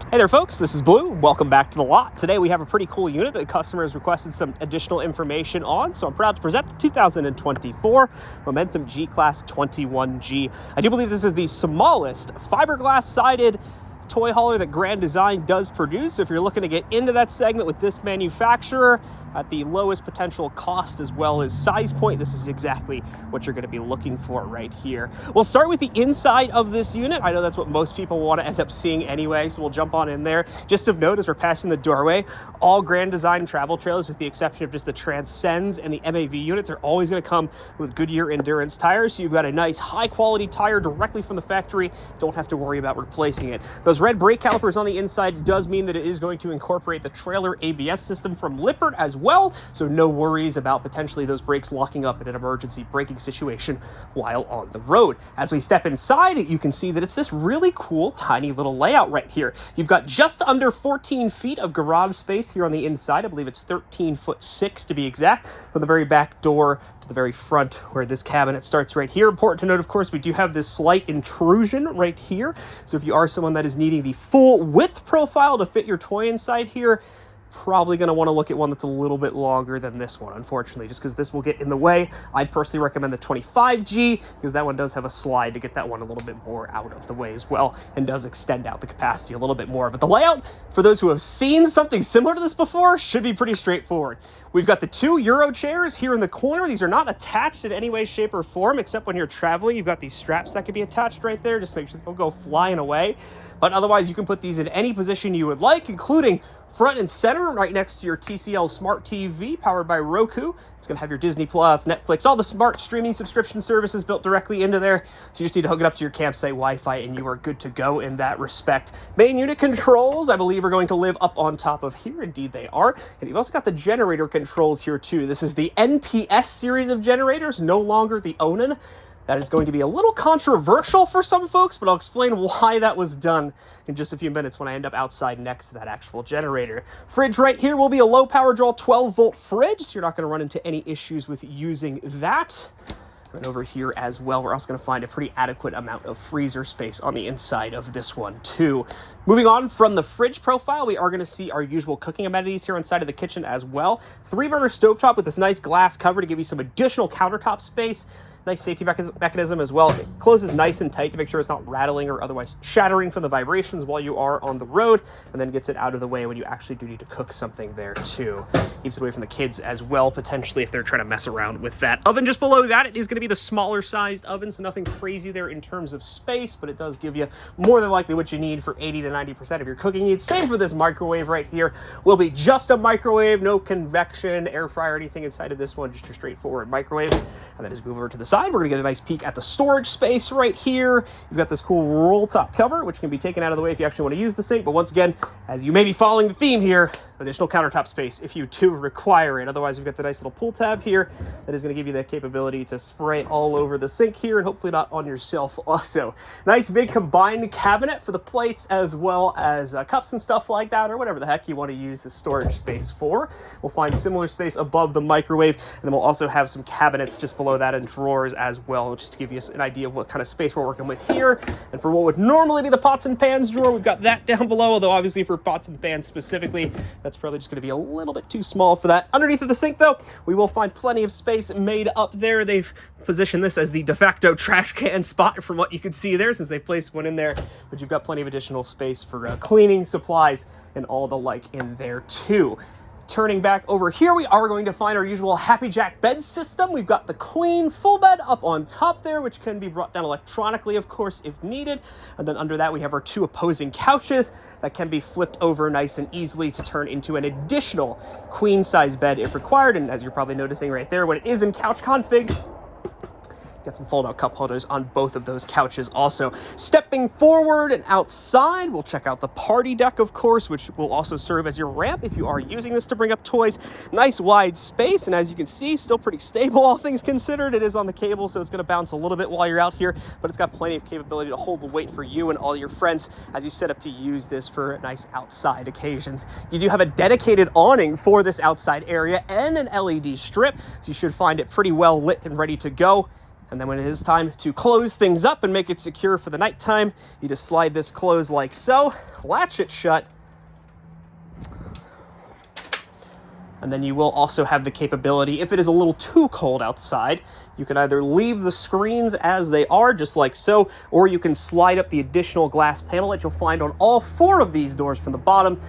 Hey there folks, this is Blue. Welcome back to the lot. Today we have a pretty cool unit that the customer has requested some additional information on, so I'm proud to present the 2024 Momentum G-Class 21G. I do believe this is the smallest fiberglass sided toy hauler that Grand Design does produce. So if you're looking to get into that segment with this manufacturer at the lowest potential cost as well as size point, this is exactly what you're going to be looking for right here. We'll start with the inside of this unit. I know that's what most people want to end up seeing anyway, so we'll jump on in there. Just of note, as we're passing the doorway, all Grand Design travel trailers, with the exception of just the Transcends and the MAV units, are always going to come with Goodyear Endurance tires. So you've got a nice high quality tire directly from the factory. Don't have to worry about replacing it. Those red brake calipers on the inside does mean that it is going to incorporate the trailer ABS system from Lippert as well, so no worries about potentially those brakes locking up in an emergency braking situation while on the road. As we step inside, you can see that it's this really cool tiny little layout right here. You've got just under 14 feet of garage space here on the inside. I believe it's 13'6" to be exact, from the very back door to the very front where this cabinet starts right here. Important to note, of course, we do have this slight intrusion right here, so if you are someone that is needing the full width profile to fit your toy inside here, probably going to want to look at one that's a little bit longer than this one, unfortunately, just because this will get in the way. I'd personally recommend the 25G, because that one does have a slide to get that one a little bit more out of the way as well, and does extend out the capacity a little bit more. But the layout, for those who have seen something similar to this before, should be pretty straightforward. We've got the two Euro chairs here in the corner. These are not attached in any way, shape, or form, except when you're traveling. You've got these straps that can be attached right there, just to make sure they don't go flying away. But otherwise, you can put these in any position you would like, including front and center, right next to your TCL Smart TV, powered by Roku. It's going to have your Disney Plus, Netflix, all the smart streaming subscription services built directly into there. So you just need to hook it up to your campsite Wi-Fi, and you are good to go in that respect. Main unit controls, I believe, are going to live up on top of here. Indeed, they are. And you've also got the generator controls here, too. This is the NPS series of generators, no longer the Onan. That is going to be a little controversial for some folks, but I'll explain why that was done in just a few minutes when I end up outside next to that actual generator. Fridge right here will be a low power draw 12-volt fridge, so you're not going to run into any issues with using that. And over here as well, we're also going to find a pretty adequate amount of freezer space on the inside of this one too. Moving on from the fridge profile, we are going to see our usual cooking amenities here inside of the kitchen as well. 3-burner stovetop with this nice glass cover to give you some additional countertop space. Nice safety mechanism as well. It closes nice and tight to make sure it's not rattling or otherwise shattering from the vibrations while you are on the road, and then gets it out of the way when you actually do need to cook something there too. Keeps it away from the kids as well, potentially, if they're trying to mess around with that. Oven just below that, it is going to be the smaller sized oven, so nothing crazy there in terms of space, but it does give you more than likely what you need for 80 to 90% of your cooking needs. Same for this microwave right here. Will be just a microwave, no convection, air fryer, anything inside of this one, just your straightforward microwave. And then as we move over to the side, we're going to get a nice peek at the storage space right here. You've got this cool roll top cover, which can be taken out of the way if you actually want to use the sink. But once again, as you may be following the theme here, additional countertop space if you do require it. Otherwise, we've got the nice little pull tab here that is going to give you the capability to spray all over the sink here, and hopefully not on yourself also. Nice big combined cabinet for the plates as well as cups and stuff like that, or whatever the heck you want to use the storage space for. We'll find similar space above the microwave, and then we'll also have some cabinets just below that and drawers as well, just to give you an idea of what kind of space we're working with here. And for what would normally be the pots and pans drawer, we've got that down below, although obviously for pots and pans specifically, that's probably just going to be a little bit too small for that. Underneath of the sink, though, we will find plenty of space made up there. They've positioned this as the de facto trash can spot from what you can see there, since they placed one in there, but you've got plenty of additional space for cleaning supplies and all the like in there too. Turning back over here, we are going to find our usual Happy Jack bed system. We've got the queen full bed up on top there, which can be brought down electronically, of course, if needed. And then under that, we have our two opposing couches that can be flipped over nice and easily to turn into an additional queen size bed if required. And as you're probably noticing right there, when it is in couch config, got some fold-out cup holders on both of those couches also. Stepping forward and outside, we'll check out the party deck, of course, which will also serve as your ramp if you are using this to bring up toys. Nice wide space, and as you can see, still pretty stable, all things considered. It is on the cable, so it's going to bounce a little bit while you're out here, but it's got plenty of capability to hold the weight for you and all your friends as you set up to use this for nice outside occasions. You do have a dedicated awning for this outside area and an LED strip, so you should find it pretty well lit and ready to go. And then when it is time to close things up and make it secure for the nighttime, you just slide this closed like so, latch it shut, and then you will also have the capability, if it is a little too cold outside, you can either leave the screens as they are, just like so, or you can slide up the additional glass panel that you'll find on all 4 of these doors from the bottom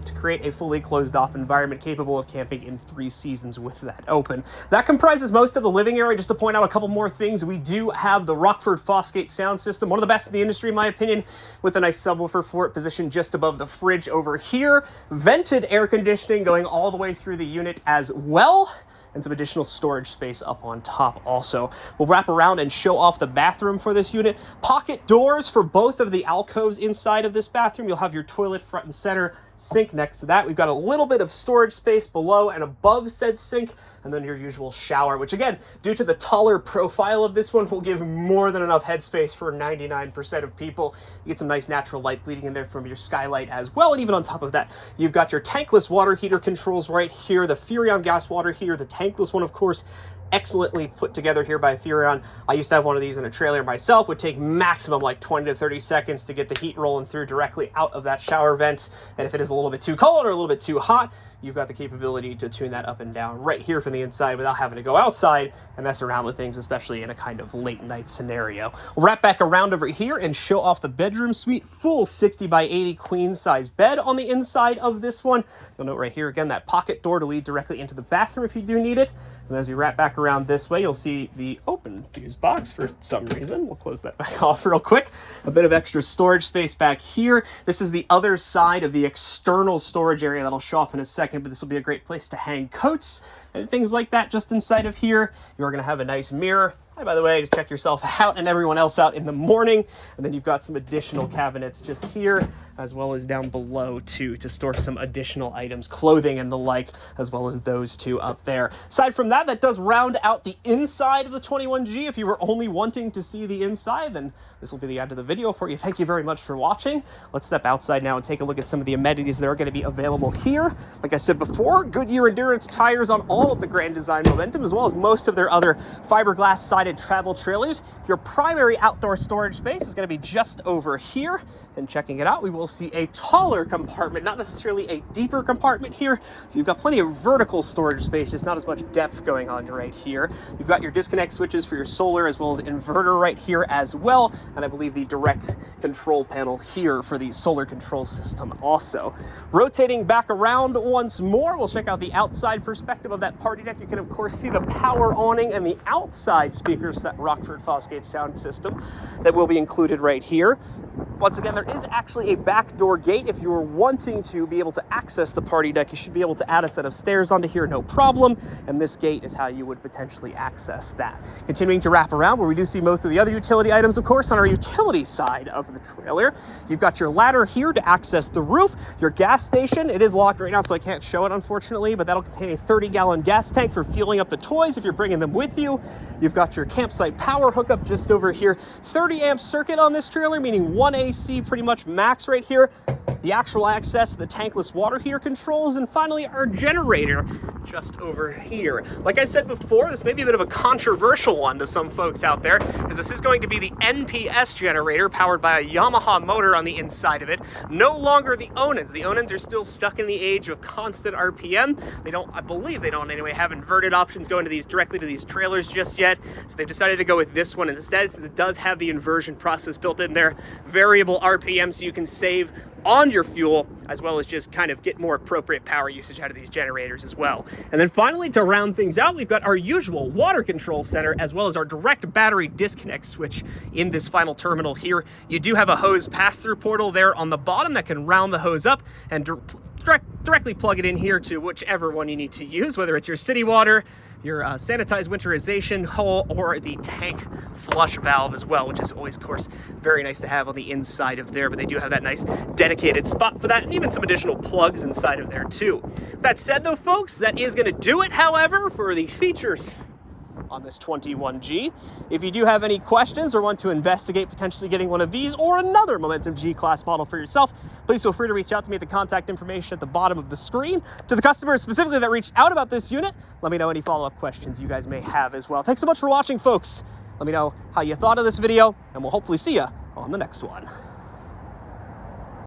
to create a fully closed off environment capable of camping in 3 seasons with that open. That comprises most of the living area. Just to point out a couple more things, we do have the Rockford Fosgate sound system, one of the best in the industry in my opinion, with a nice subwoofer for it positioned just above the fridge over here. Vented air conditioning going all the way through the unit as well, and some additional storage space up on top also. We'll wrap around and show off the bathroom for this unit. Pocket doors for both of the alcoves inside of this bathroom. You'll have your toilet front and center, sink next to that. We've got a little bit of storage space below and above said sink, and then your usual shower, which again, due to the taller profile of this one, will give more than enough headspace for 99% of people. You get some nice natural light bleeding in there from your skylight as well, and even on top of that, you've got your tankless water heater controls right here, the Furrion gas water heater, the tankless one, of course, excellently put together here by Furrion. I used to have one of these in a trailer myself. Would take maximum like 20 to 30 seconds to get the heat rolling through directly out of that shower vent. And if it is a little bit too cold or a little bit too hot, you've got the capability to tune that up and down right here from the inside without having to go outside and mess around with things, especially in a kind of late night scenario. We'll wrap back around over here and show off the bedroom suite. Full 60 by 80 queen size bed on the inside of this one. You'll note right here again that pocket door to lead directly into the bathroom if you do need it. And as we wrap back around this way, you'll see the open fuse box for some reason. We'll close that back off real quick. A bit of extra storage space back here. This is the other side of the external storage area that I'll show off in a second, but this will be a great place to hang coats and things like that just inside of here. You're going to have a nice mirror. Hi, by the way, to check yourself out and everyone else out in the morning. And then you've got some additional cabinets just here, as well as down below too, to store some additional items, clothing and the like, as well as those two up there. Aside from that, that does round out the inside of the 21G. If you were only wanting to see the inside, then this will be the end of the video for you. Thank you very much for watching. Let's step outside now and take a look at some of the amenities that are going to be available here. Like I said before, Goodyear Endurance tires on all of the Grand Design Momentum, as well as most of their other fiberglass sided travel trailers. Your primary outdoor storage space is going to be just over here. And checking it out, we will see a taller compartment, not necessarily a deeper compartment here. So you've got plenty of vertical storage space, just not as much depth going on right here. You've got your disconnect switches for your solar as well as inverter right here as well. And I believe the direct control panel here for the solar control system also. Rotating back around once more, we'll check out the outside perspective of that party deck. You can of course see the power awning and the outside speakers, that Rockford Fosgate sound system that will be included right here. Once again, there is actually a backdoor gate. If you were wanting to be able to access the party deck, you should be able to add a set of stairs onto here, no problem. And this gate is how you would potentially access that. Continuing to wrap around, where we do see most of the other utility items, of course, on our utility side of the trailer. You've got your ladder here to access the roof. Your gas station, it is locked right now, so I can't show it, unfortunately, but that'll contain a 30-gallon gas tank for fueling up the toys if you're bringing them with you. You've got your campsite power hookup just over here. 30 amp circuit on this trailer, meaning 1 AC pretty much max right here. The actual access to the tankless water heater controls, and finally our generator just over here. Like I said before, this may be a bit of a controversial one to some folks out there, because this is going to be the NPS generator powered by a Yamaha motor on the inside of it. No longer the Onins. The Onins are still stuck in the age of constant RPM. They don't, I believe they don't anyway, have inverted options going to these directly to these trailers just yet. So they've decided to go with this one instead, since it does have the inversion process built in there. Variable RPM, so you can save on your fuel, as well as just kind of get more appropriate power usage out of these generators as well. And then finally, to round things out, we've got our usual water control center, as well as our direct battery disconnect switch in this final terminal here. You do have a hose pass-through portal there on the bottom that can round the hose up and directly plug it in here to whichever one you need to use, whether it's your city water, your sanitized winterization hole, or the tank flush valve as well, which is always, of course, very nice to have on the inside of there, but they do have that nice dedicated spot for that, and even some additional plugs inside of there too. That said though, folks, that is going to do it, however, for the features on this 21G. If you do have any questions or want to investigate potentially getting one of these or another Momentum G-Class model for yourself, please feel free to reach out to me at the contact information at the bottom of the screen. To the customers specifically that reached out about this unit, let me know any follow-up questions you guys may have as well. Thanks so much for watching, folks. Let me know how you thought of this video, and we'll hopefully see you on the next one.